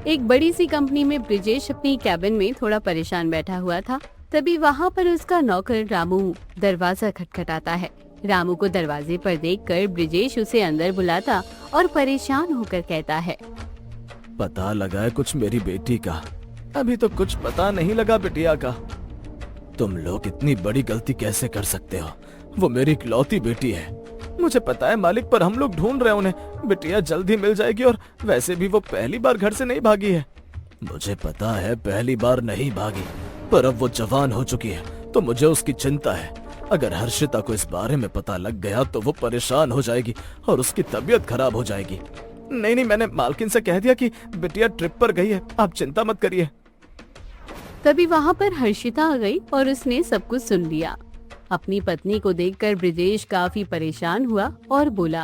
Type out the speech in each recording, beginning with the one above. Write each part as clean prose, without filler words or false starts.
एक बड़ी सी कंपनी में ब्रिजेश अपनी कैबिन में थोड़ा परेशान बैठा हुआ था। तभी वहाँ पर उसका नौकर रामू दरवाजा खटखटाता है। रामू को दरवाजे पर देखकर ब्रिजेश उसे अंदर बुलाता और परेशान होकर कहता है, पता लगा है कुछ मेरी बेटी का? अभी तो कुछ पता नहीं लगा बिटिया का। तुम लोग इतनी बड़ी गलती कैसे कर सकते हो? वो मेरी इकलौती बेटी है। मुझे पता है मालिक, पर हम लोग ढूंढ रहे उन्हें। बिटिया जल्दी मिल जाएगी, और वैसे भी वो पहली बार घर से नहीं भागी है। मुझे पता है पहली बार नहीं भागी, पर अब वो जवान हो चुकी है तो मुझे उसकी चिंता है। अगर हर्षिता को इस बारे में पता लग गया तो वो परेशान हो जाएगी और उसकी तबीयत खराब हो जाएगी। नहीं, मैंने मालकिन से कह दिया कि बिटिया ट्रिप पर गई है, आप चिंता मत करिए। तभी वहाँ पर हर्षिता आ गई और उसने सब कुछ सुन लिया। अपनी पत्नी को देखकर ब्रिजेश काफी परेशान हुआ और बोला,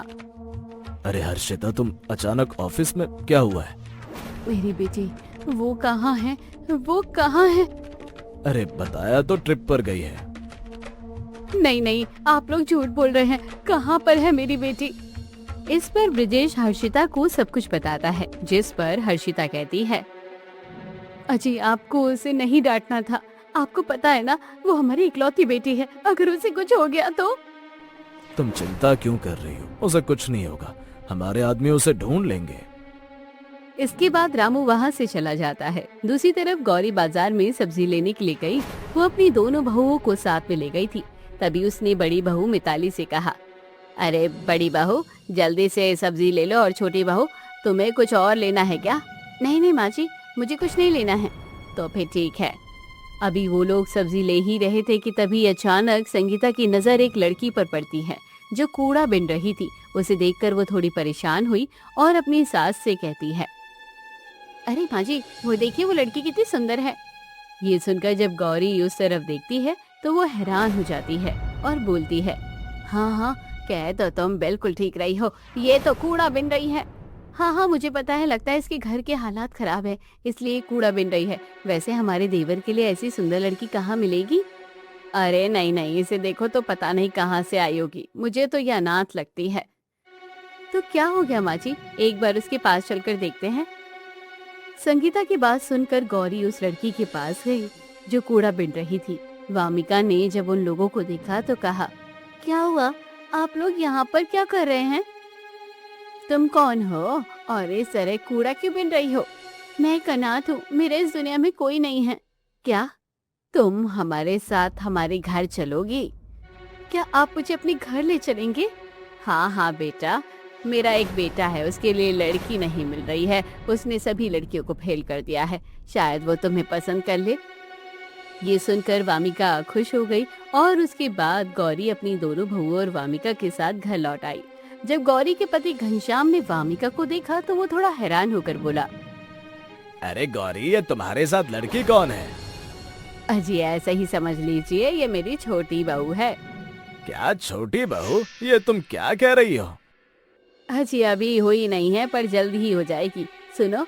अरे हर्षिता, तुम अचानक ऑफिस में क्या हुआ है? मेरी बेटी वो कहाँ है? वो कहाँ है? अरे बताया तो ट्रिप पर गई है। नहीं, आप लोग झूठ बोल रहे हैं। कहाँ पर है मेरी बेटी? इस पर ब्रिजेश हर्षिता को सब कुछ बताता है, जिस पर हर्षिता कहती है, अजी आपको उसे नहीं डांटना था। आपको पता है ना, वो हमारी इकलौती बेटी है। अगर उसे कुछ हो गया तो? तुम चिंता क्यों कर रही हो? उसे कुछ नहीं होगा, हमारे आदमी उसे ढूंढ लेंगे। इसके बाद रामू वहाँ से चला जाता है। दूसरी तरफ गौरी बाजार में सब्जी लेने के लिए गई। वो अपनी दोनों बहुओं को साथ में ले गई थी। तभी उसने बड़ी बहू मिताली से कहा, अरे बड़ी बहू, जल्दी से सब्जी ले लो। और छोटी बहू, तुम्हें कुछ और लेना है क्या? नहीं माँ जी, मुझे कुछ नहीं लेना है। तो फिर ठीक है। अभी वो लोग सब्जी ले ही रहे थे कि तभी अचानक संगीता की नजर एक लड़की पर पड़ती है जो कूड़ा बिन रही थी। उसे देखकर वो थोड़ी परेशान हुई और अपनी सास से कहती है, अरे माँ जी, वो देखिए, वो लड़की कितनी सुंदर है। ये सुनकर जब गौरी उस तरफ देखती है तो वो हैरान हो जाती है और बोलती है, हाँ, कह तो तुम बिल्कुल ठीक रही हो, ये तो कूड़ा बिन रही है। हाँ, मुझे पता है, लगता है इसके घर के हालात खराब है, इसलिए कूड़ा बिन रही है। वैसे हमारे देवर के लिए ऐसी सुंदर लड़की कहाँ मिलेगी? अरे नहीं, इसे देखो तो पता नहीं कहाँ से आई होगी। मुझे तो ये अनाथ लगती है। तो क्या हो गया माँ जी, एक बार उसके पास चलकर देखते हैं। संगीता की बात सुनकर गौरी उस लड़की के पास गई जो कूड़ा बिन रही थी। वामिका ने जब उन लोगों को देखा तो कहा, क्या हुआ, आप लोग यहाँ पर क्या कर रहे हैं? तुम कौन हो और इस तरह कूड़ा क्यों बिन रही हो? मैं एक अनाथ हूँ, मेरे इस दुनिया में कोई नहीं है। क्या तुम हमारे साथ हमारे घर चलोगी? क्या आप मुझे अपने घर ले चलेंगे? हाँ बेटा, मेरा एक बेटा है, उसके लिए लड़की नहीं मिल रही है। उसने सभी लड़कियों को फेल कर दिया है, शायद वो तुम्हें पसंद कर ले। ये सुनकर वामिका खुश हो गई और उसके बाद गौरी अपनी दोनों बहुओं और वामिका के साथ घर लौट आई। जब गौरी के पति घनश्याम ने वामिका को देखा तो वो थोड़ा हैरान होकर बोला, अरे गौरी, ये तुम्हारे साथ लड़की कौन है? अजी ऐसा ही समझ लीजिए, ये मेरी छोटी बहू है। क्या छोटी बहू? ये तुम क्या कह रही हो? अजी अभी हुई नहीं है, पर जल्द ही हो जाएगी। सुनो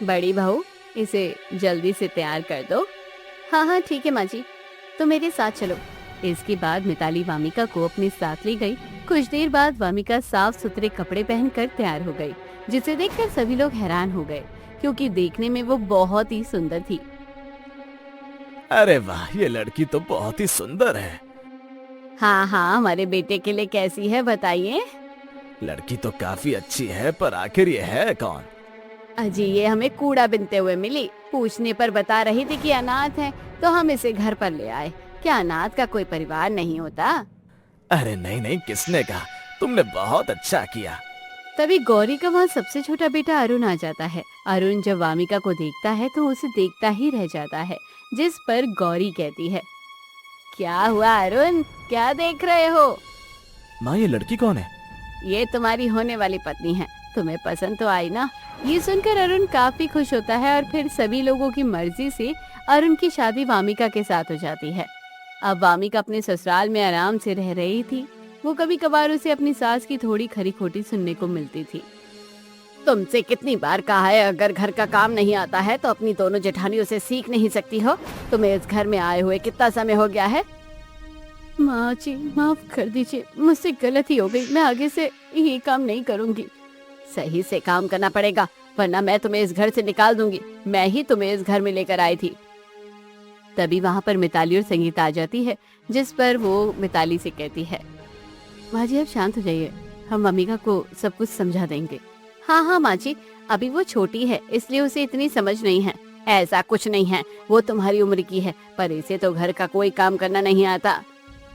बड़ी बहू, इसे जल्दी से तैयार कर दो। हाँ ठीक है माँ जी, तो मेरे साथ चलो। इसके बाद मिताली वामिका को अपने साथ ले गई। कुछ देर बाद वामिका साफ सुथरे कपड़े पहनकर तैयार हो गई, जिसे देखकर सभी लोग हैरान हो गए क्योंकि देखने में वो बहुत ही सुंदर थी। अरे वाह, ये लड़की तो बहुत ही सुंदर है। हाँ, हमारे बेटे के लिए कैसी है बताइए? लड़की तो काफी अच्छी है, पर आखिर ये है कौन? अजी ये हमें कूड़ा बिनते हुए मिली। पूछने पर बता रही थी कि अनाथ है, तो हम इसे घर पर ले आए। क्या अनाथ का कोई परिवार नहीं होता? अरे नहीं, किसने कहा? तुमने बहुत अच्छा किया। तभी गौरी का वहाँ सबसे छोटा बेटा अरुण आ जाता है। अरुण जब वामिका को देखता है तो उसे देखता ही रह जाता है, जिस पर गौरी कहती है, क्या हुआ अरुण, क्या देख रहे हो? माँ, ये लड़की कौन है? ये तुम्हारी होने वाली पत्नी है, तुम्हें पसंद तो आई ना? ये सुनकर अरुण काफी खुश होता है और फिर सभी लोगों की मर्जी से अरुण की शादी वामिका के साथ हो जाती है। अब वामिका अपने ससुराल में आराम से रह रही थी। वो कभी कभार उसे अपनी सास की थोड़ी खरी खोटी सुनने को मिलती थी। तुमसे कितनी बार कहा है, अगर घर का काम नहीं आता है तो अपनी दोनों जेठानियों से सीख नहीं सकती हो? तुम्हें इस घर में आए हुए कितना समय हो गया है? माँ जी माफ कर दीजिए, मुझसे गलती हो गई। मैं आगे से ये काम नहीं करूँगी। सही से काम करना पड़ेगा, वरना मैं तुम्हें इस घर से निकाल दूंगी। मैं ही तुम्हें इस घर में लेकर आई थी। तभी वहाँ पर मिताली और संगीता आ जाती है, जिस पर वो मिताली से कहती है, माँ जी आप शांत हो जाइए, हम अम्मिका को सब कुछ समझा देंगे। हाँ हाँ माँ जी, अभी वो छोटी है इसलिए उसे इतनी समझ नहीं है। ऐसा कुछ नहीं है, वो तुम्हारी उम्र की है, पर इसे तो घर का कोई काम करना नहीं आता।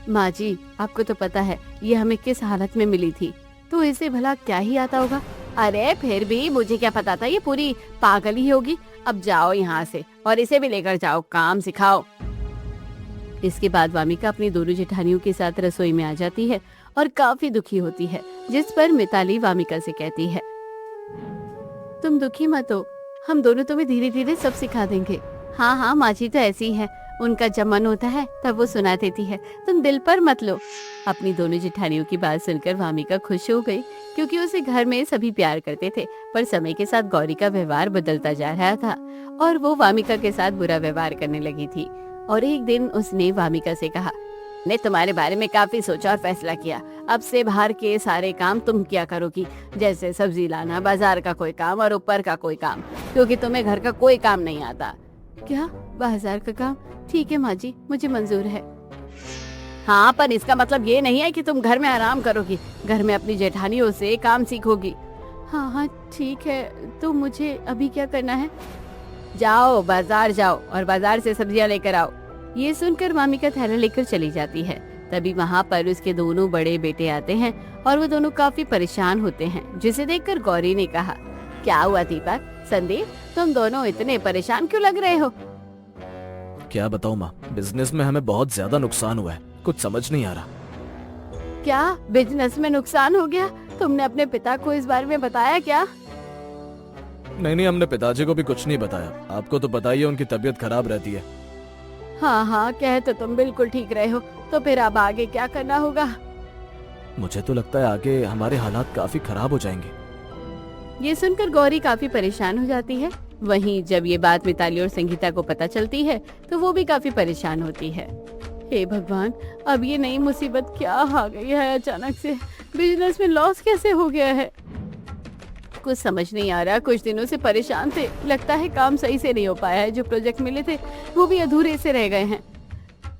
माँ जी आपको तो पता है ये हमें किस हालत में मिली थी, तो इसे भला क्या ही आता होगा। अरे फिर भी मुझे क्या पता था, ये पूरी पागल ही होगी। अब जाओ यहाँ से और इसे भी लेकर जाओ, काम सिखाओ। इसके बाद वामिका अपनी दोनों जेठानियों के साथ रसोई में आ जाती है और काफी दुखी होती है, जिस पर मिताली वामिका से कहती है, तुम दुखी मत हो, हम दोनों तुम्हें धीरे धीरे सब सिखा देंगे। हाँ हाँ माँ जी तो ऐसी है, उनका जब मन होता है तब वो सुना देती है, तुम दिल पर मत लो। अपनी दोनों जेठानियों की बात सुनकर वामिका खुश हो गई, क्योंकि उसे घर में सभी प्यार करते थे, पर समय के साथ गौरी का व्यवहार बदलता जा रहा था और वो वामिका के साथ बुरा व्यवहार करने लगी थी। और एक दिन उसने वामिका से कहा, ने तुम्हारे बारे में काफी सोचा और फैसला किया, अब से बाहर के सारे काम तुम क्या करोगी, जैसे सब्जी लाना, बाजार का कोई काम और ऊपर का कोई काम, क्योंकि तुम्हें घर का कोई काम नहीं आता। क्या बाजार का काम? ठीक है माँ जी, मुझे मंजूर है। हाँ पर इसका मतलब ये नहीं है कि तुम घर में आराम करोगी, घर में अपनी जेठानियों से काम सीखोगी। हाँ हाँ ठीक है, तो मुझे अभी क्या करना है? जाओ बाजार जाओ और बाजार से सब्जियां लेकर आओ। ये सुनकर वामिका थैला लेकर चली जाती है। तभी वहाँ पर उसके दोनों बड़े बेटे आते हैं और वो दोनों काफी परेशान होते हैं, जिसे देखकर गौरी ने कहा, क्या हुआ दीपक, संदीप, तुम दोनों इतने परेशान क्यों लग रहे हो? क्या बताऊं माँ, बिजनेस में हमें बहुत ज्यादा नुकसान हुआ है, कुछ समझ नहीं आ रहा। क्या बिजनेस में नुकसान हो गया? तुमने अपने पिता को इस बारे में बताया क्या? नहीं, हमने पिताजी को भी कुछ नहीं बताया, आपको तो पता ही है उनकी तबीयत खराब रहती है। हाँ हाँ कह तो तुम बिल्कुल ठीक रहे हो, तो फिर अब आगे क्या करना होगा? मुझे तो लगता है आगे हमारे हालात काफी खराब हो जाएंगे। ये सुनकर गौरी काफी परेशान हो जाती है। वहीं जब ये बात मिताली और संगीता को पता चलती है तो वो भी काफी परेशान होती है। हे भगवान, अब ये नई मुसीबत क्या आ गई है अचानक से, बिजनेस में लॉस कैसे हो गया है? कुछ समझ नहीं आ रहा, कुछ दिनों से परेशान थे, लगता है काम सही से नहीं हो पाया है, जो प्रोजेक्ट मिले थे वो भी अधूरे से रह गए हैं।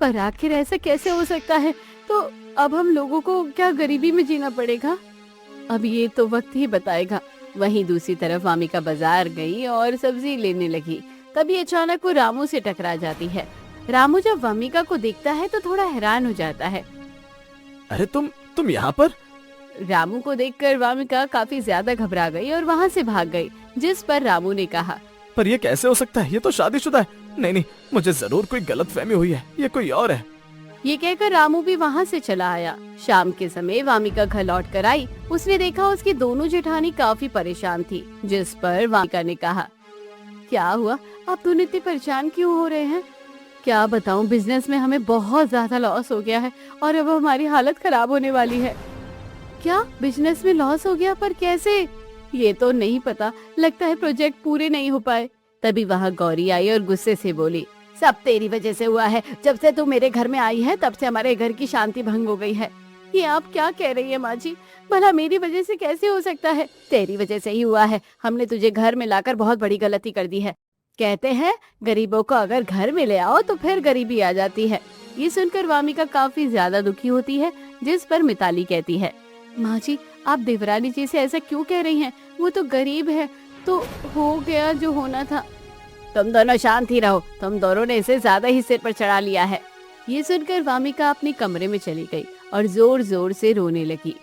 पर आखिर ऐसा कैसे हो सकता है? तो अब हम लोगों को क्या गरीबी में जीना पड़ेगा? अब ये तो वक्त ही बताएगा। वहीं दूसरी तरफ वामिका बाजार गई और सब्जी लेने लगी। तभी अचानक वो रामू से टकरा जाती है। रामू जब वामिका को देखता है तो थोड़ा हैरान हो जाता है। अरे तुम यहाँ पर? रामू को देखकर वामिका काफी ज्यादा घबरा गई और वहाँ से भाग गई, जिस पर रामू ने कहा, पर ये कैसे हो सकता है, ये तो शादीशुदा है। नहीं, मुझे जरूर कोई गलतफहमी हुई है, ये कोई और है। ये कहकर रामू भी वहाँ से चला आया। शाम के समय वामिका घर लौट कर आई। उसने देखा उसकी दोनों जेठानी काफी परेशान थी, जिस पर वामिका ने कहा, क्या हुआ, आप दोनों इतने परेशान क्यों हो रहे हैं? क्या बताऊं, बिजनेस में हमें बहुत ज्यादा लॉस हो गया है और अब हमारी हालत खराब होने वाली है। क्या बिजनेस में लॉस हो गया? पर कैसे? ये तो नहीं पता, लगता है प्रोजेक्ट पूरे नहीं हो पाए। तभी वहाँ गौरी आई और गुस्से से बोली, सब तेरी वजह से हुआ है, जब से तू मेरे घर में आई है तब से हमारे घर की शांति भंग हो गई है। ये आप क्या कह रही है माँ जी? भला मेरी वजह से कैसे हो सकता है? तेरी वजह से ही हुआ है, हमने तुझे घर में लाकर बहुत बड़ी गलती कर दी है। कहते हैं गरीबों को अगर घर में ले आओ तो फिर गरीबी आ जाती है। ये सुनकर वामिका काफी ज्यादा दुखी होती है, जिस पर मिताली कहती है, माँ जी आप देवरानी जी से ऐसा क्यों कह रही हैं? वो तो गरीब है, तो हो गया जो होना था। तुम दोनों शांत ही रहो, तुम दोनों ने इसे ज्यादा ही सिर पर चढ़ा लिया है। ये सुनकर वामिका अपने कमरे में चली गई और जोर जोर से रोने लगी।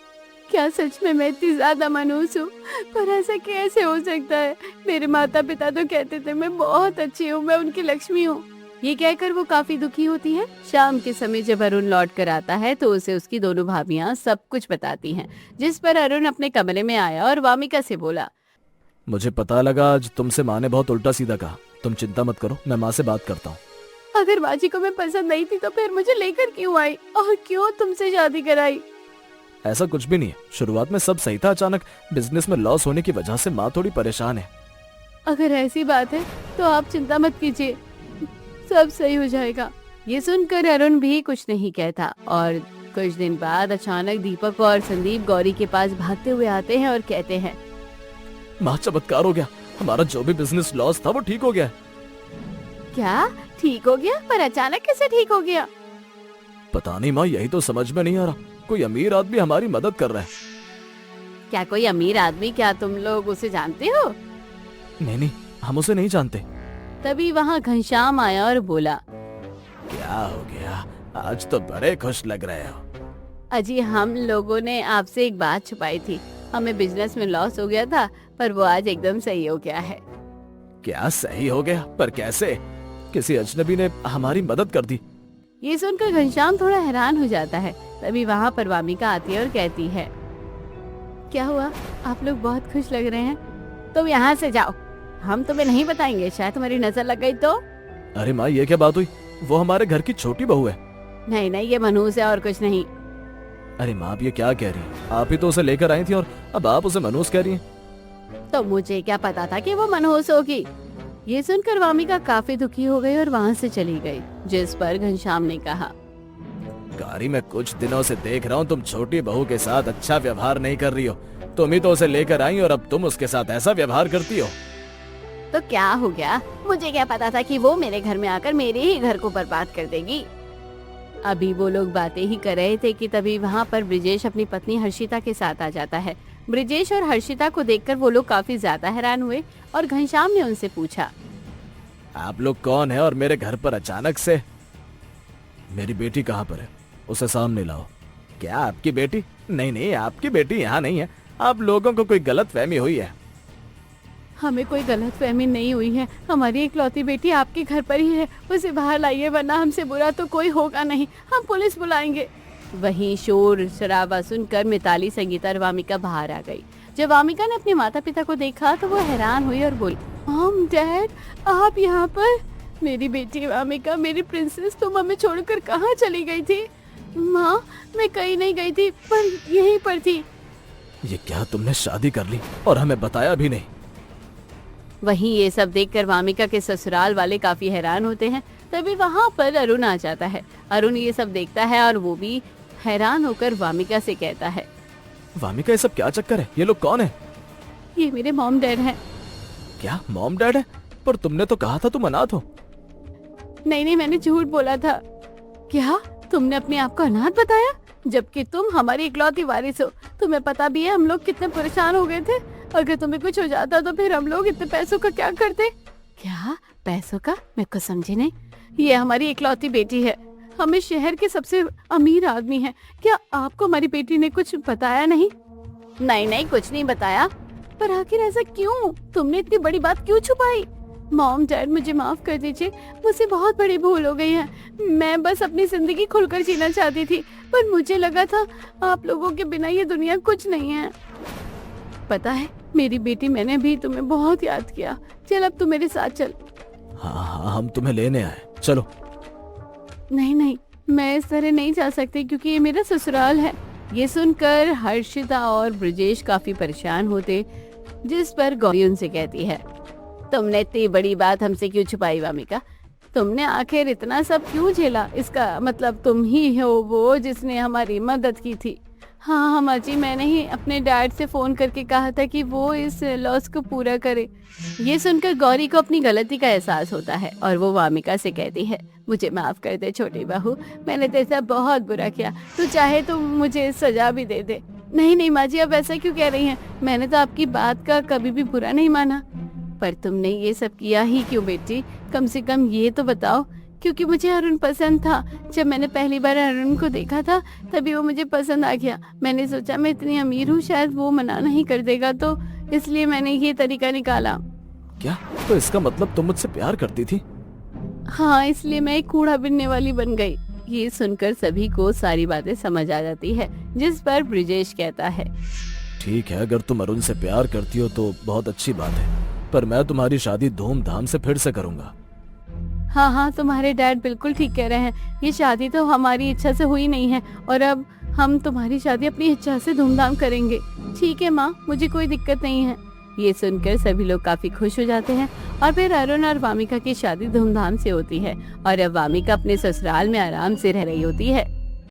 क्या सच में मैं इतनी ज्यादा मनहूस हूँ? पर ऐसा कैसे हो सकता है? मेरे माता पिता तो कहते थे मैं बहुत अच्छी हूँ, मैं उनकी लक्ष्मी हूँ। ये कहकर वो काफी दुखी होती है। शाम के समय जब अरुण लौट कर आता है तो उसे उसकी दोनों भाभियां सब कुछ बताती हैं, जिस पर अरुण अपने कमरे में आया और वामिका से बोला, मुझे पता लगा आज तुमसे माँ ने बहुत उल्टा सीधा कहा, तुम चिंता मत करो, मैं माँ से बात करता हूँ। अगर माँ जी को मैं पसंद नहीं थी तो फिर मुझे लेकर क्यों आई और क्यों तुमसे शादी कराई? ऐसा कुछ भी नहीं है, शुरुआत में सब सही था, अचानक बिजनेस में लॉस होने की वजह से माँ थोड़ी परेशान है। अगर ऐसी बात है तो आप चिंता मत कीजिए, सब सही हो जाएगा। ये सुनकर अरुण भी कुछ नहीं कहता और कुछ दिन बाद अचानक दीपक और संदीप गौरी के पास भागते हुए आते हैं और कहते हैं, माँ चमत्कार हो गया, हमारा जो भी बिजनेस लॉस था वो ठीक हो गया। क्या ठीक हो गया? पर अचानक कैसे ठीक हो गया? पता नहीं माँ, यही तो समझ में नहीं आ रहा। कोई अमीर आदमी हमारी मदद कर रहा है। क्या कोई अमीर आदमी? क्या तुम लोग उसे जानते हो? नहीं, हम उसे नहीं जानते। तभी वहाँ घनश्याम आया और बोला, क्या हो गया? आज तो बड़े खुश लग रहे हो। अजी हम लोगों ने आपसे एक बात छुपाई थी। हमें बिजनेस में लॉस हो गया था, पर वो आज एकदम सही हो गया है। क्या सही हो गया? पर कैसे? किसी अजनबी ने हमारी मदद कर दी। ये सुनकर घनश्याम थोड़ा हैरान हो जाता है। तभी वहाँ पर वामिका आती है और कहती है, क्या हुआ? आप लोग बहुत खुश लग रहे हैं। तुम यहाँ से जाओ, हम तुम्हें नहीं बताएंगे। शायद तुम्हारी नजर लग गई तो। अरे माँ, ये क्या बात हुई? वो हमारे घर की छोटी बहू है। नहीं, ये मनहूस है और कुछ नहीं। अरे माँ, आप ये क्या कह रही हैं? आप ही तो उसे लेकर आई थी और अब आप उसे मनहूस कह रही हैं। तो मुझे क्या पता था कि वो मनहूस होगी। ये सुनकर वामिका काफी दुखी हो गई और वहाँ से चली गई। जिस पर घनश्याम ने कहा, कारी, मैं कुछ दिनों से देख रहा हूँ तुम छोटी बहू के साथ अच्छा व्यवहार नहीं कर रही हो। तुम ही तो उसे लेकर आई और अब तुम उसके साथ ऐसा व्यवहार करती हो। तो क्या हो गया? मुझे क्या पता था कि वो मेरे घर में आकर मेरे ही घर को बर्बाद कर देगी। अभी वो लोग बातें ही कर रहे थे कि तभी वहाँ पर ब्रिजेश अपनी पत्नी हर्षिता के साथ आ जाता है। ब्रिजेश और हर्षिता को देखकर वो लोग काफी ज्यादा हैरान हुए और घनश्याम ने उनसे पूछा, आप लोग कौन है और मेरे घर पर अचानक से? मेरी बेटी कहाँ पर है? उसे सामने लाओ। क्या आपकी बेटी? नहीं, आपकी बेटी यहाँ नहीं है। आप लोगों को कोई गलत फहमी हुई है। हमें कोई गलत फहमी नहीं हुई है। हमारी इकलौती बेटी आपके घर पर ही है। उसे बाहर लाइए, वरना हमसे बुरा तो कोई होगा नहीं। हम पुलिस बुलाएंगे। वहीं शोर शराबा सुनकर मिताली, संगीता और वामिका बाहर आ गई। जब वामिका ने अपने माता पिता को देखा तो वो हैरान हुई और बोली, मॉम, डैड, आप यहाँ पर? मेरी बेटी वामिका, मेरी प्रिंसेस, तुम हमें छोड़कर कहाँ चली गई थी? माँ, मैं कहीं नहीं गई थी, पर यहीं पर थी। ये क्या, तुमने शादी कर ली और हमें बताया भी नहीं? वहीं ये सब देखकर वामिका के ससुराल वाले काफी हैरान होते हैं। तभी वहाँ पर अरुण आ जाता है। अरुण ये सब देखता है और वो भी हैरान होकर वामिका से कहता है, वामिका, ये सब क्या चक्कर है? ये लोग कौन है? ये मेरे मॉम डैड हैं। क्या मॉम डैड है? पर तुमने तो कहा था तुम अनाथ हो। नहीं, मैंने झूठ बोला था। क्या तुमने अपने आप को अनाथ बताया? जबकि तुम हमारी इकलौती वारिस हो। तुम्हें पता भी है हम लोग कितने परेशान हो गए थे। अगर तुम्हें कुछ हो जाता तो फिर हम लोग इतने पैसों का क्या करते? क्या पैसों का? मैं कुछ समझी नहीं। ये हमारी इकलौती बेटी है। हम इस शहर के सबसे अमीर आदमी हैं। क्या आपको हमारी बेटी ने कुछ बताया नहीं? नहीं, कुछ नहीं बताया। पर आखिर ऐसा क्यों? तुमने इतनी बड़ी बात क्यों छुपाई? मॉम, डैड, मुझे माफ कर दीजिए। मुझसे बहुत बड़ी भूल हो गई है। मैं बस अपनी जिंदगी खुलकर जीना चाहती थी, पर मुझे लगा था आप लोगों के बिना ये दुनिया कुछ नहीं है। पता है मेरी बेटी, मैंने भी तुम्हें बहुत याद किया। चल अब तू मेरे साथ चल। हाँ, हम तुम्हें लेने आए, चलो। नहीं, मैं इस तरह नहीं जा सकती क्योंकि ये मेरा ससुराल है। ये सुनकर हर्षिता और ब्रिजेश काफी परेशान होते, जिस पर गौरी उनसे कहती है, तुमने इतनी बड़ी बात हमसे क्यों छुपाई वामिका? तुमने आखिर इतना सब क्यों झेला? इसका मतलब तुम ही हो वो जिसने हमारी मदद की थी। हाँ माँ जी, मैंने ही अपने डैड से फोन करके कहा था कि वो इस लॉस को पूरा करे। ये सुनकर गौरी को अपनी गलती का एहसास होता है और वो वामिका से कहती है, मुझे माफ कर दे छोटी बहू, मैंने तेरे साथ बहुत बुरा किया। तू चाहे तो मुझे सजा भी दे दे। नहीं माँ जी, अब ऐसा क्यों कह रही हैं? मैंने तो आपकी बात का कभी भी बुरा नहीं माना। पर तुमने ये सब किया ही क्यों बेटी? कम से कम ये तो बताओ। क्योंकि मुझे अरुण पसंद था। जब मैंने पहली बार अरुण को देखा था तभी वो मुझे पसंद आ गया। मैंने सोचा मैं इतनी अमीर हूँ, शायद वो मना नहीं कर देगा, तो इसलिए मैंने ये तरीका निकाला। क्या? तो इसका मतलब तुम मुझसे प्यार करती थी? हाँ, इसलिए मैं एक कूड़ा बिनने वाली बन गई। ये सुनकर सभी को सारी बातें समझ आ जाती है, जिस पर ब्रिजेश कहता है, ठीक है, अगर तुम अरुण से प्यार करती हो तो बहुत अच्छी बात है, पर मैं तुम्हारी शादी धूमधाम से फिर से करूंगा। हाँ, तुम्हारे डैड बिल्कुल ठीक कह रहे हैं। ये शादी तो हमारी इच्छा से हुई नहीं है और अब हम तुम्हारी शादी अपनी इच्छा से धूमधाम करेंगे। ठीक है माँ, मुझे कोई दिक्कत नहीं है। ये सुनकर सभी लोग काफी खुश हो जाते हैं और फिर अरुण और वामिका की शादी धूमधाम से होती है और अब वामिका अपने ससुराल में आराम से रह रही होती है।